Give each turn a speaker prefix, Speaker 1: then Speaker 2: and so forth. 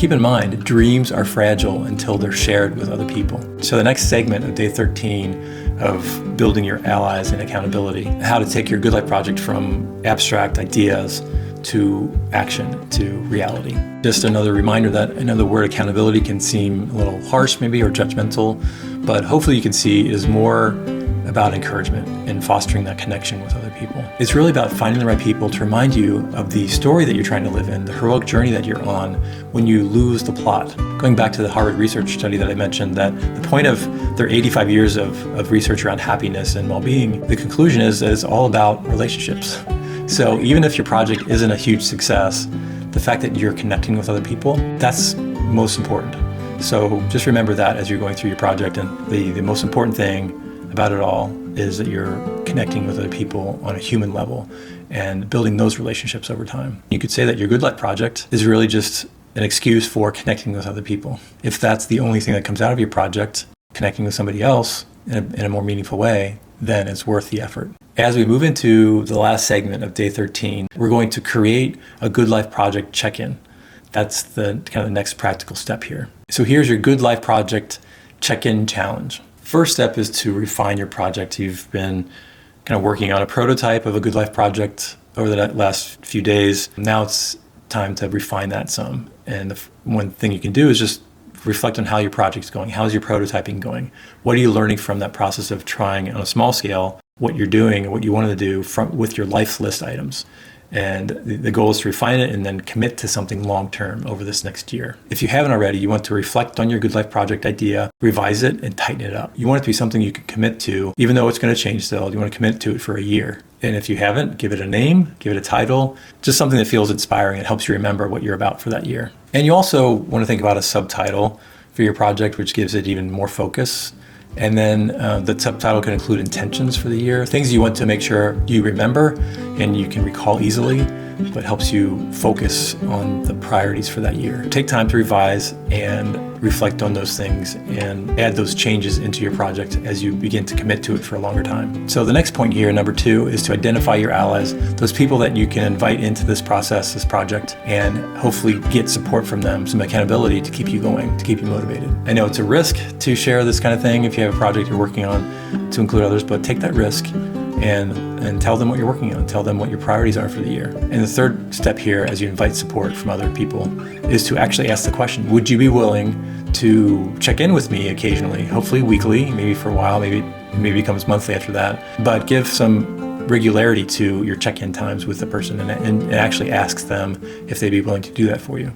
Speaker 1: Keep in mind, dreams are fragile until they're shared with other people. So the next segment of day 13 of building your allies and accountability, how to take your Good Life project from abstract ideas to action, to reality. Just another reminder that I know the word accountability can seem a little harsh maybe or judgmental, but hopefully you can see it is more about encouragement and fostering that connection with other people. It's really about finding the right people to remind you of the story that you're trying to live in, the heroic journey that you're on when you lose the plot. Going back to the Harvard research study that I mentioned, that the point of their 85 years of research around happiness and well-being, the conclusion is that it's all about relationships. So even if your project isn't a huge success, the fact that you're connecting with other people, that's most important. So just remember that as you're going through your project, and the most important thing about it all is that you're connecting with other people on a human level and building those relationships over time. You could say that your Good Life project is really just an excuse for connecting with other people. If that's the only thing that comes out of your project, connecting with somebody else in a more meaningful way, then it's worth the effort. As we move into the last segment of day 13, we're going to create a Good Life project check-in. That's the kind of the next practical step here. So here's your Good Life project check-in challenge. First step is to refine your project. You've been kind of working on a prototype of a Good Life project over the last few days. Now it's time to refine that some. And the one thing you can do is just reflect on how your project's going. How's your prototyping going? What are you learning from that process of trying on a small scale what you're doing and what you wanted to do with your life list items? And the goal is to refine it and then commit to something long-term over this next year. If you haven't already, you want to reflect on your Good Life project idea, revise it, and tighten it up. You want it to be something you can commit to, even though it's going to change still. You want to commit to it for a year. And if you haven't, give it a name, give it a title, just something that feels inspiring and helps you remember what you're about for that year. And you also want to think about a subtitle for your project, which gives it even more focus. And then the subtitle can include intentions for the year, things you want to make sure you remember and you can recall easily, but helps you focus on the priorities for that year. Take time to revise and reflect on those things and add those changes into your project as you begin to commit to it for a longer time. So the next point here, number 2, is to identify your allies, those people that you can invite into this process, this project, and hopefully get support from them, some accountability to keep you going, to keep you motivated. I know it's a risk to share this kind of thing if you have a project you're working on to include others, but take that risk and tell them what you're working on, tell them what your priorities are for the year. And the third step here, as you invite support from other people, is to actually ask the question, would you be willing to check in with me occasionally, hopefully weekly, maybe for a while, maybe it becomes monthly after that, but give some regularity to your check-in times with the person and actually ask them if they'd be willing to do that for you.